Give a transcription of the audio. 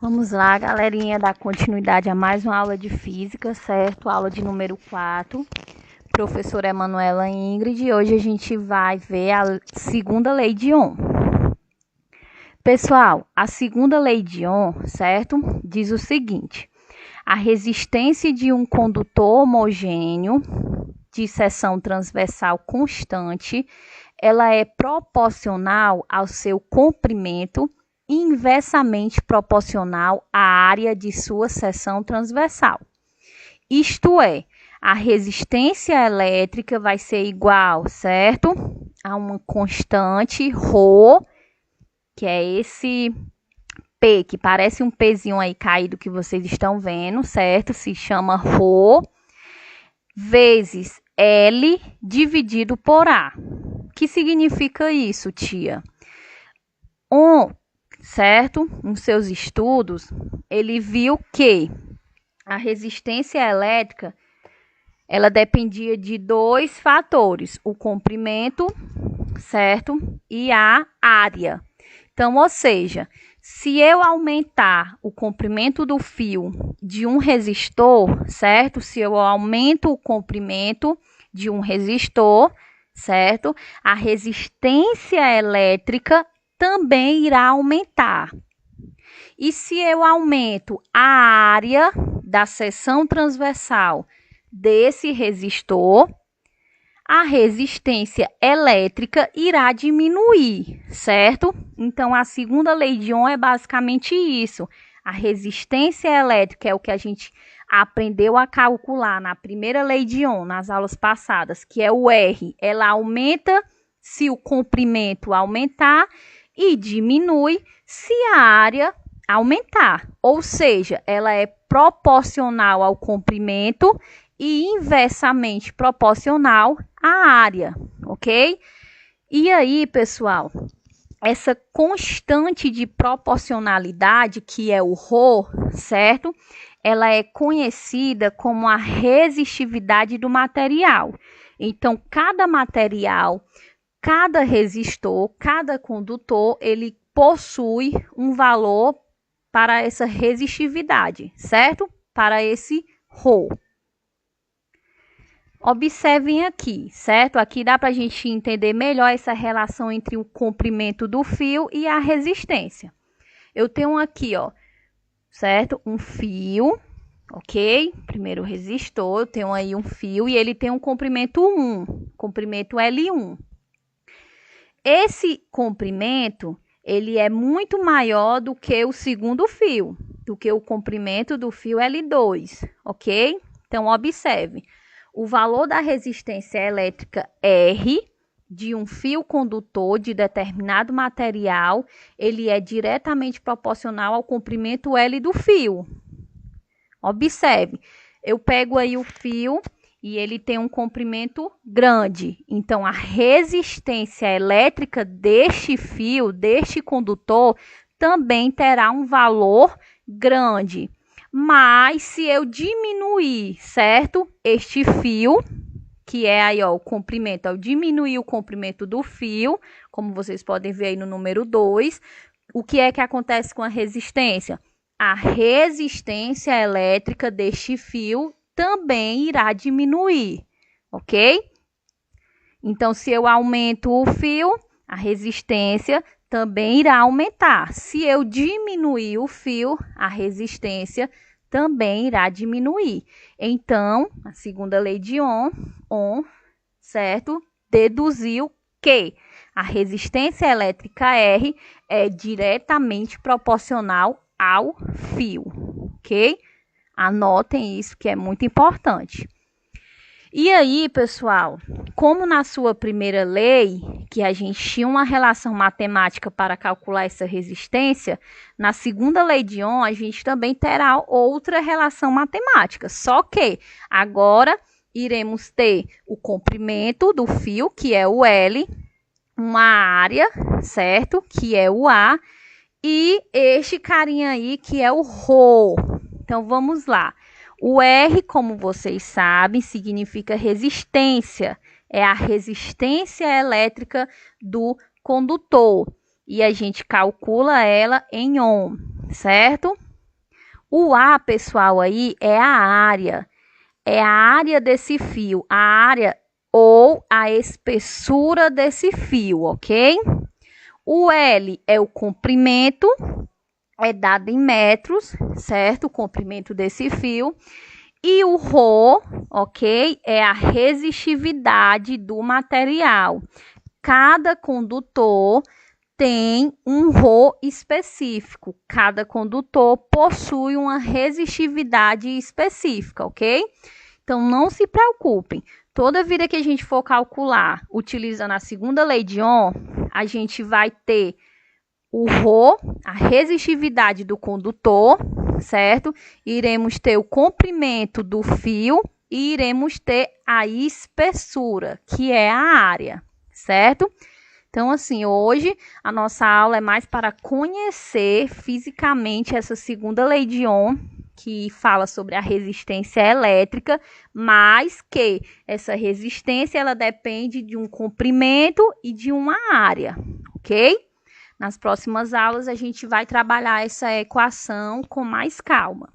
Vamos lá, galerinha, dar continuidade a mais uma aula de física, certo? Aula de número 4. Professora Emanuela Ingrid. E hoje a gente vai ver a segunda lei de Ohm. Pessoal, a segunda lei de Ohm, certo? Diz o seguinte: a resistência de um condutor homogêneo de seção transversal constante, ela é proporcional ao seu comprimento inversamente proporcional à área de sua seção transversal. Isto é, a resistência elétrica vai ser igual, certo? A uma constante ρ, que é esse P, que parece um Pzinho aí caído que vocês estão vendo, certo? Se chama ρ, vezes L dividido por A. O que significa isso, tia? Certo? Nos seus estudos, ele viu que a resistência elétrica ela dependia de dois fatores, o comprimento, certo? E a área. Então, ou seja, se eu aumentar o comprimento do fio de um resistor, certo? Se eu aumento o comprimento de um resistor, certo? A resistência elétrica também irá aumentar. E se eu aumento a área da seção transversal desse resistor, a resistência elétrica irá diminuir, certo? Então, a segunda lei de Ohm é basicamente isso. A resistência elétrica é o que a gente aprendeu a calcular na primeira lei de Ohm, nas aulas passadas, que é o R. Ela aumenta se o comprimento aumentar e diminui se a área aumentar. Ou seja, ela é proporcional ao comprimento e inversamente proporcional à área, ok? E aí, pessoal, essa constante de proporcionalidade, que é o ρ, certo? Ela é conhecida como a resistividade do material. Então, cada material, cada resistor, cada condutor, ele possui um valor para essa resistividade, certo? Para esse ρ. Observem aqui, certo? Aqui dá para a gente entender melhor essa relação entre o comprimento do fio e a resistência. Eu tenho aqui, ó, certo? Um fio, ok? Primeiro resistor, eu tenho aí um fio e ele tem um comprimento 1, comprimento L1. Esse comprimento, ele é muito maior do que o segundo fio, do que o comprimento do fio L2, ok? Então, observe. O valor da resistência elétrica R de um fio condutor de determinado material, ele é diretamente proporcional ao comprimento L do fio. Observe, eu pego aí o fio e ele tem um comprimento grande. Então, a resistência elétrica deste fio, deste condutor, também terá um valor grande. Mas se eu diminuir, certo? Este fio, que é aí, ó, o comprimento, ao diminuir o comprimento do fio, como vocês podem ver aí no número 2, o que é que acontece com a resistência? A resistência elétrica deste fio também irá diminuir, ok? Então, se eu aumento o fio, a resistência também irá aumentar. Se eu diminuir o fio, a resistência também irá diminuir. Então, a segunda lei de Ohm, certo? Deduziu que a resistência elétrica R é diretamente proporcional ao fio, ok? Anotem isso que é muito importante. E aí, pessoal, como na sua primeira lei, que a gente tinha uma relação matemática para calcular essa resistência, na segunda lei de Ohm a gente também terá outra relação matemática, só que agora iremos ter o comprimento do fio, que é o L, uma área, certo? Que é o A, e este carinha aí, que é o ρ. Então, vamos lá. O R, como vocês sabem, significa resistência. É a resistência elétrica do condutor. E a gente calcula ela em ohm, certo? O A, pessoal, aí é a área desse fio, a área ou a espessura desse fio, ok? O L é o comprimento, é dado em metros, certo? O comprimento desse fio. E o Rho, ok? É a resistividade do material. Cada condutor tem um Rho específico. Cada condutor possui uma resistividade específica, ok? Então, não se preocupem. Toda vida que a gente for calcular utilizando a segunda lei de Ohm, a gente vai ter o Rho, a resistividade do condutor, certo? Iremos ter o comprimento do fio e iremos ter a espessura, que é a área, certo? Então, assim, hoje a nossa aula é mais para conhecer fisicamente essa segunda lei de Ohm, que fala sobre a resistência elétrica, mas que essa resistência ela depende de um comprimento e de uma área, ok? Nas próximas aulas a gente vai trabalhar essa equação com mais calma.